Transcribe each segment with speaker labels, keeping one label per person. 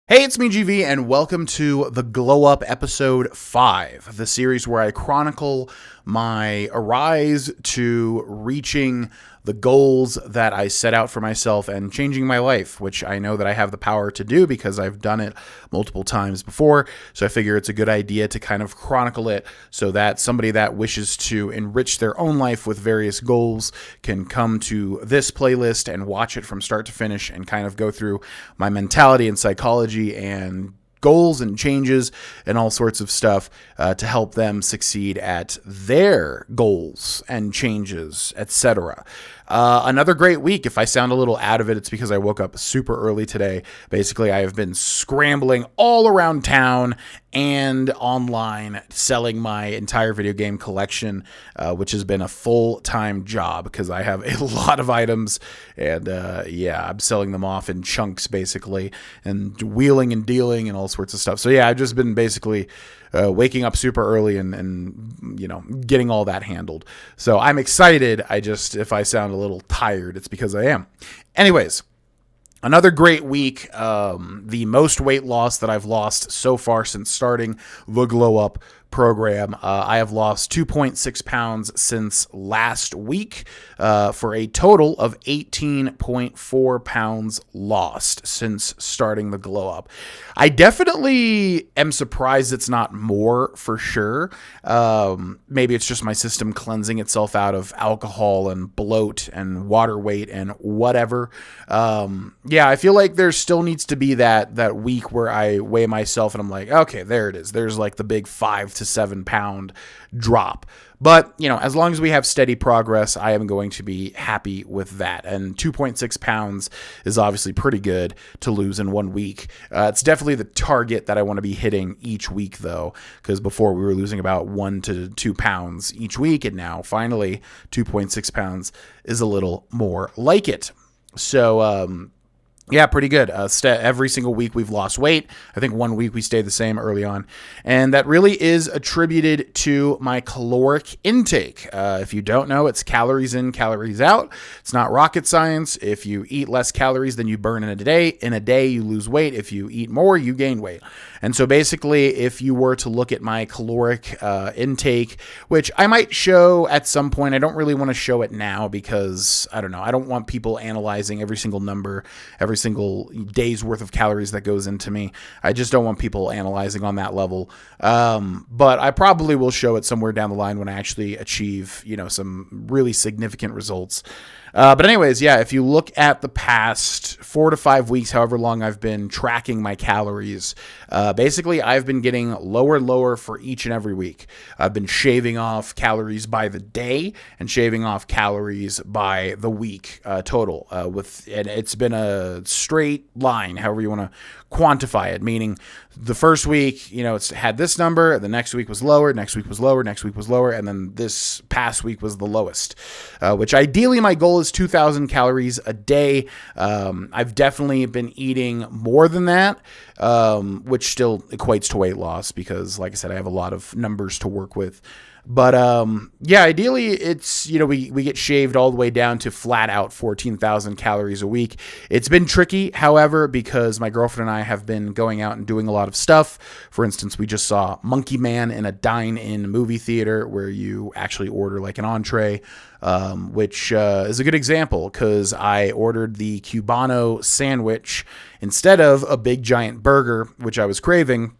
Speaker 1: Hey, it's me, GV, and welcome to the Glow Up episode 5, the series where I chronicle my arise to reaching the goals that I set out for myself and changing my life, which I know that I have the power to do because I've done it multiple times before. So I figure it's a good idea to kind of chronicle it so that somebody that wishes to enrich their own life with various goals can come to this playlist and watch it from start to finish and kind of go through my mentality and psychology and goals and changes and all sorts of stuff to help them succeed at their goals and changes, etc. Another great week. If I sound a little out of it, it's because I woke up super early today. Basically, I have been scrambling all around town and online selling my entire video game collection, which has been a full-time job because I have a lot of items and I'm selling them off in chunks basically and wheeling and dealing and all sorts of stuff. So yeah, I've just been basically waking up super early and getting all that handled. So I'm excited. If I sound a little tired, it's because I am. Anyways, another great week. The most weight loss that I've lost so far since starting the Glow Up program. I have lost 2.6 pounds since last week for a total of 18.4 pounds lost since starting the Glow Up. I definitely am surprised it's not more for sure. Maybe it's just my system cleansing itself out of alcohol and bloat and water weight and whatever. I feel like there still needs to be that week where I weigh myself and I'm like, okay, there it is. There's like the big 5 to 7 pound drop. But, as long as we have steady progress, I am going to be happy with that. And 2.6 pounds is obviously pretty good to lose in 1 week. It's definitely the target that I want to be hitting each week, though, because before we were losing about 1 to 2 pounds each week, and now finally 2.6 pounds is a little more like it. So, yeah, pretty good. Every single week we've lost weight. I think 1 week we stayed the same early on. And that really is attributed to my caloric intake. If you don't know, it's calories in, calories out. It's not rocket science. If you eat less calories than you burn in a day, you lose weight. If you eat more, you gain weight. And so basically, if you were to look at my caloric intake, which I might show at some point, I don't really want to show it now because, I don't know, I don't want people analyzing every single number, every single day's worth of calories that goes into me. I just don't want people analyzing on that level. But I probably will show it somewhere down the line when I actually achieve, some really significant results. But anyways, yeah, if you look at the past 4 to 5 weeks, however long I've been tracking my calories, basically I've been getting lower and lower for each and every week. I've been shaving off calories by the day and shaving off calories by the week total. And it's been a straight line, however you want to quantify it, meaning the first week, it's had this number, the next week was lower, next week was lower, next week was lower, and then this past week was the lowest, which ideally my goal is 2,000 calories a day. I've definitely been eating more than that, which still equates to weight loss because, like I said, I have a lot of numbers to work with. But ideally it's, we get shaved all the way down to flat out 14,000 calories a week. It's been tricky, however, because my girlfriend and I have been going out and doing a lot of stuff. For instance, we just saw Monkey Man in a dine-in movie theater where you actually order like an entree, which is a good example because I ordered the Cubano sandwich instead of a big giant burger, which I was craving.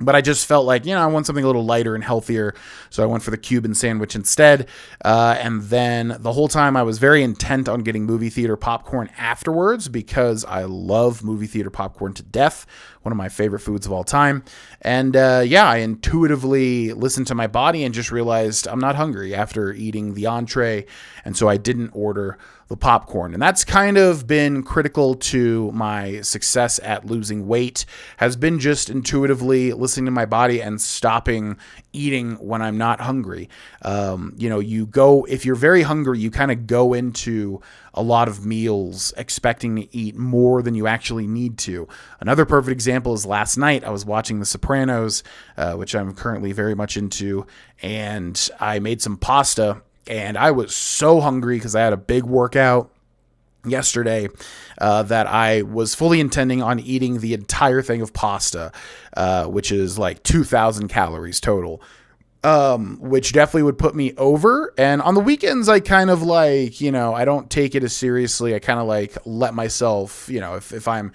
Speaker 1: But I just felt like, I want something a little lighter and healthier. So I went for the Cuban sandwich instead. And then the whole time I was very intent on getting movie theater popcorn afterwards because I love movie theater popcorn to death. One of my favorite foods of all time. And I intuitively listened to my body and just realized I'm not hungry after eating the entree. And so I didn't order the popcorn. And that's kind of been critical to my success at losing weight, has been just intuitively listening to my body and stopping eating when I'm not hungry. If you're very hungry, you kind of go into a lot of meals expecting to eat more than you actually need to. Another perfect example is last night I was watching The Sopranos, which I'm currently very much into, and I made some pasta and I was so hungry because I had a big workout. yesterday that I was fully intending on eating the entire thing of pasta, which is like 2,000 calories total. Which definitely would put me over. And on the weekends, I kind of like, I don't take it as seriously. I kind of like let myself, if I'm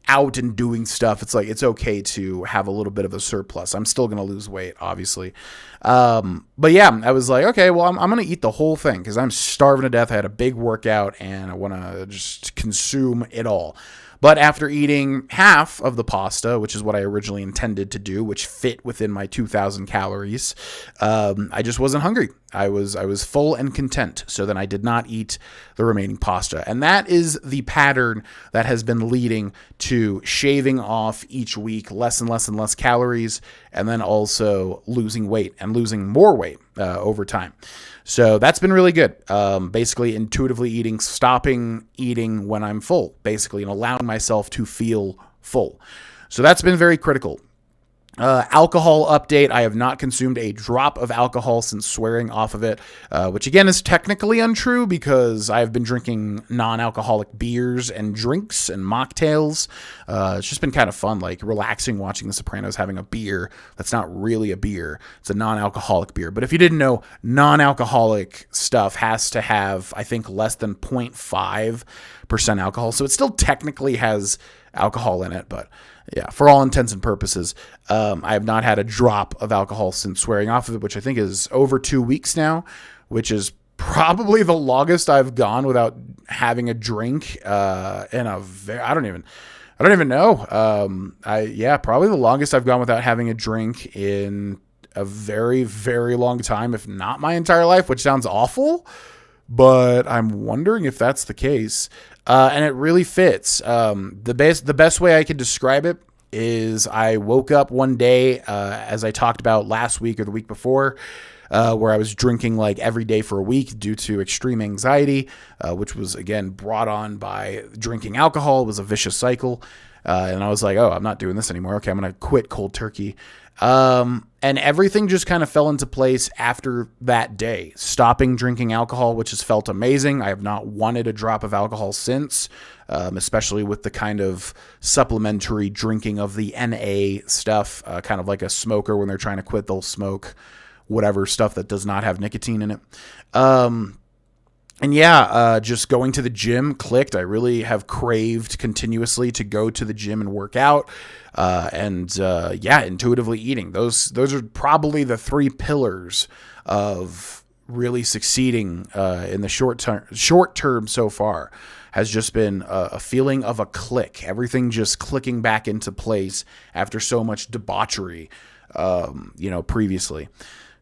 Speaker 1: out and doing stuff, it's like, it's okay to have a little bit of a surplus. I'm still going to lose weight, obviously. But yeah, I was like, okay, well, I'm going to eat the whole thing because I'm starving to death. I had a big workout and I want to just consume it all. But after eating half of the pasta, which is what I originally intended to do, which fit within my 2,000 calories, I just wasn't hungry. I was full and content. So then I did not eat the remaining pasta. And that is the pattern that has been leading to shaving off each week less and less and less calories, and then also losing weight and losing more weight over time. So that's been really good. Basically intuitively eating, stopping eating when I'm full, basically, and allowing myself to feel full. So that's been very critical. Alcohol update. I have not consumed a drop of alcohol since swearing off of it, which again is technically untrue because I have been drinking non-alcoholic beers and drinks and mocktails. It's just been kind of fun, like relaxing watching The Sopranos, having a beer that's not really a beer. It's a non-alcoholic beer. But if you didn't know, non-alcoholic stuff has to have, I think, less than 0.5% alcohol. So it still technically has alcohol in it, but yeah, for all intents and purposes, I have not had a drop of alcohol since swearing off of it, which I think is over 2 weeks now, which is probably the longest I've gone without having a drink in I don't even know. Probably the longest I've gone without having a drink in a very, very long time, if not my entire life, which sounds awful, but I'm wondering if that's the case. And it really fits. The best way I could describe it is I woke up one day, as I talked about last week or the week before, where I was drinking like every day for a week due to extreme anxiety, which was again brought on by drinking alcohol. It was a vicious cycle. And I was like, oh, I'm not doing this anymore. Okay, I'm going to quit cold turkey. And everything just kind of fell into place after that day. Stopping drinking alcohol, which has felt amazing. I have not wanted a drop of alcohol since, especially with the kind of supplementary drinking of the NA stuff, kind of like a smoker when they're trying to quit, they'll smoke whatever stuff that does not have nicotine in it. And yeah, just going to the gym clicked. I really have craved continuously to go to the gym and work out. Intuitively eating. Those are probably the three pillars of really succeeding in the short term so far. Has just been a feeling of a click. Everything just clicking back into place after so much debauchery, previously.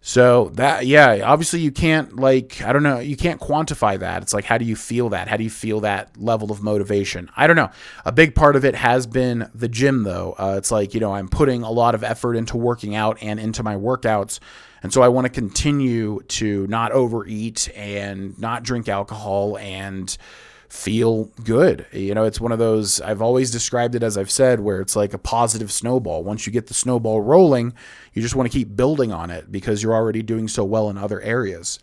Speaker 1: So that, yeah, obviously you can't you can't quantify that. It's like, how do you feel that? How do you feel that level of motivation? I don't know. A big part of it has been the gym though. It's like, I'm putting a lot of effort into working out and into my workouts. And so I want to continue to not overeat and not drink alcohol and feel good. It's one of those, I've always described it as I've said, where it's like a positive snowball. Once you get the snowball rolling, you just want to keep building on it because you're already doing so well in other areas.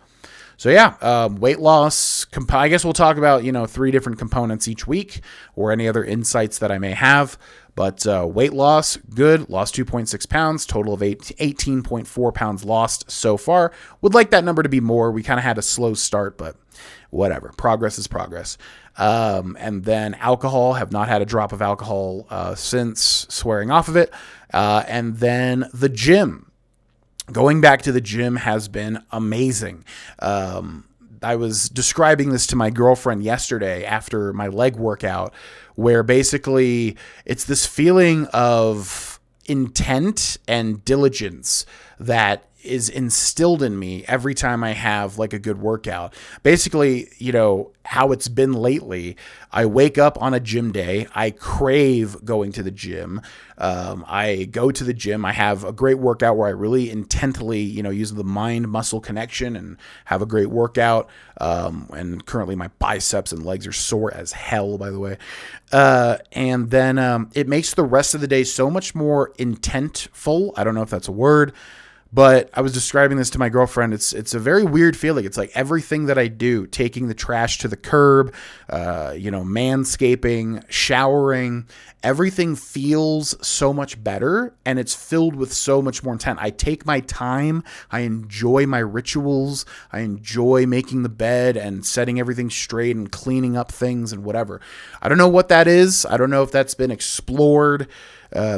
Speaker 1: So yeah, weight loss, I guess we'll talk about, 3 different components each week or any other insights that I may have. But weight loss, good. Lost 2.6 pounds, total of 18.4 pounds lost so far. Would like that number to be more. We kind of had a slow start, but whatever. Progress is progress. And then alcohol, have not had a drop of alcohol since swearing off of it. And then the gym. Going back to the gym has been amazing. I was describing this to my girlfriend yesterday after my leg workout, where basically it's this feeling of intent and diligence that is instilled in me every time I have like a good workout. Basically, how it's been lately, I wake up on a gym day. I crave going to the gym. I go to the gym. I have a great workout where I really intently, use the mind-muscle connection and have a great workout. And currently my biceps and legs are sore as hell, by the way. And then it makes the rest of the day so much more intentful. I don't know if that's a word, But I was describing this to my girlfriend. It's a very weird feeling. It's like everything that I do, taking the trash to the curb, manscaping, showering, everything feels so much better, and it's filled with so much more intent. I take my time. I enjoy my rituals. I enjoy making the bed and setting everything straight and cleaning up things and whatever. I don't know what that is. I don't know if that's been explored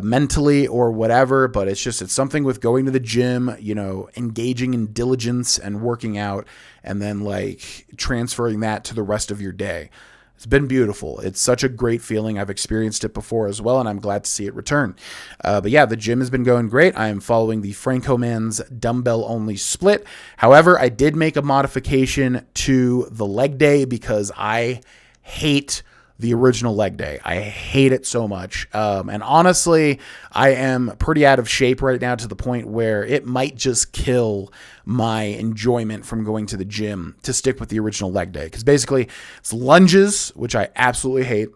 Speaker 1: mentally or whatever, but it's something with going to the gym, engaging in diligence and working out, and then like transferring that to the rest of your day. It's been beautiful. It's such a great feeling. I've experienced it before as well, and I'm glad to see it return. But yeah, the gym has been going great. I am following the Franco Man's dumbbell only split. However, I did make a modification to the leg day because I hate the original leg day. I hate it so much. And honestly, I am pretty out of shape right now to the point where it might just kill my enjoyment from going to the gym to stick with the original leg day. Because basically, it's lunges, which I absolutely hate,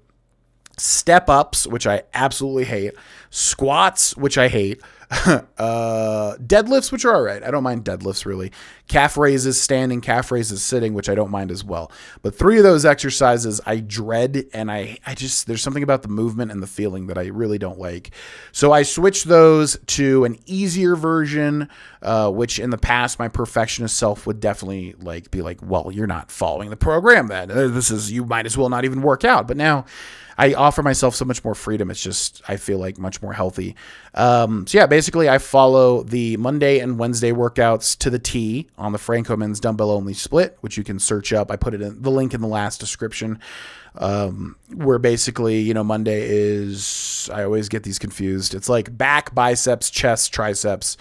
Speaker 1: step ups, which I absolutely hate, squats, which I hate, deadlifts, which are all right. I don't mind deadlifts really. Calf raises standing, calf raises sitting, which I don't mind as well. But 3 of those exercises I dread, and I just, there's something about the movement and the feeling that I really don't like. So I switched those to an easier version, which in the past my perfectionist self would definitely be like, well, you're not following the program then. You might as well not even work out. But now I offer myself so much more freedom. It's just, I feel like much more healthy. So yeah, basically I follow the Monday and Wednesday workouts to the T on the Franco Men's dumbbell only split, which you can search up. I put it in the link in the last description, where basically, Monday is, I always get these confused. It's like back, biceps, chest, triceps,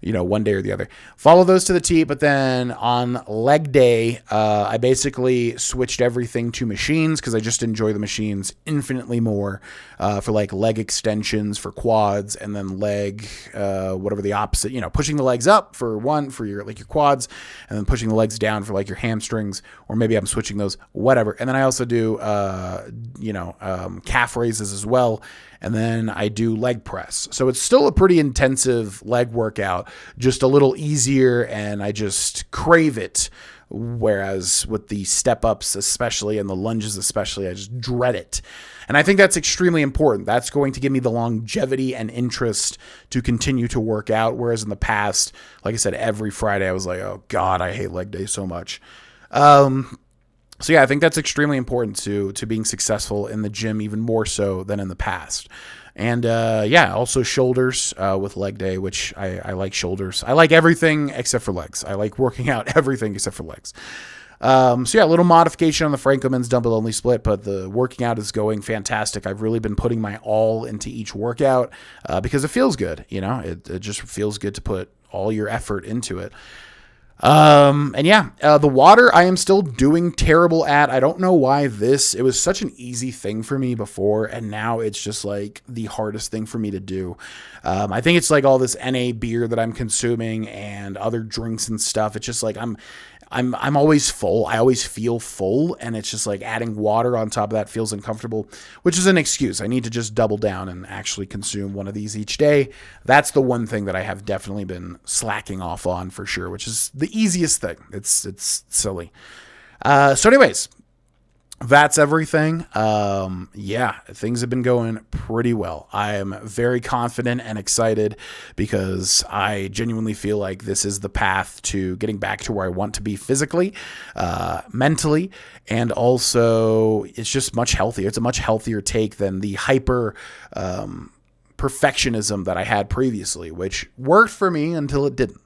Speaker 1: one day or the other. Follow those to the T, but then on leg day, I basically switched everything to machines because I just enjoy the machines infinitely more for like leg extensions for quads, and then leg, whatever the opposite, pushing the legs up for your quads, and then pushing the legs down for like your hamstrings, or maybe I'm switching those, whatever. And then I also do, calf raises as well. And then I do leg press. So it's still a pretty intensive leg workout, just a little easier, and I just crave it. Whereas with the step ups especially, and the lunges especially, I just dread it. And I think that's extremely important. That's going to give me the longevity and interest to continue to work out. Whereas in the past, like I said, every Friday I was like, oh God, I hate leg day so much. So yeah, I think that's extremely important to being successful in the gym, even more so than in the past. And also shoulders with leg day, which I like shoulders. I like everything except for legs. I like working out everything except for legs. So yeah, a little modification on the Franco Men's dumbbell only split, but the working out is going fantastic. I've really been putting my all into each workout because it feels good. It just feels good to put all your effort into it. The water I am still doing terrible at. I don't know why it was such an easy thing for me before, and now it's just like the hardest thing for me to do. I think it's like all this NA beer that I'm consuming and other drinks and stuff. It's just like I'm always full. I always feel full, and it's just like adding water on top of that feels uncomfortable, which is an excuse. I need to just double down and actually consume one of these each day. That's the one thing that I have definitely been slacking off on for sure, which is the easiest thing. It's silly. So anyways, that's everything. Things have been going pretty well. I am very confident and excited because I genuinely feel like this is the path to getting back to where I want to be physically, mentally, and also it's just much healthier. It's a much healthier take than the hyper, perfectionism that I had previously, which worked for me until it didn't.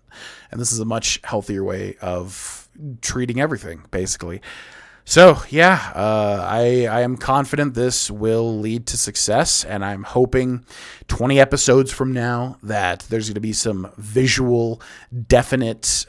Speaker 1: And this is a much healthier way of treating everything, basically. So, yeah, I am confident this will lead to success, and I'm hoping 20 episodes from now that there's going to be some visual, definite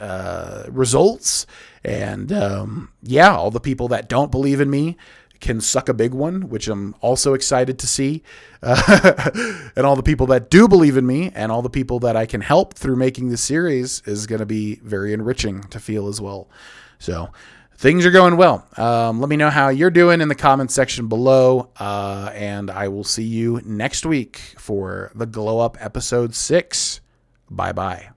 Speaker 1: results. And, all the people that don't believe in me can suck a big one, which I'm also excited to see. And all the people that do believe in me and all the people that I can help through making this series is going to be very enriching to feel as well. So things are going well. Let me know how you're doing in the comments section below. And I will see you next week for the Glow Up episode 6. Bye-bye.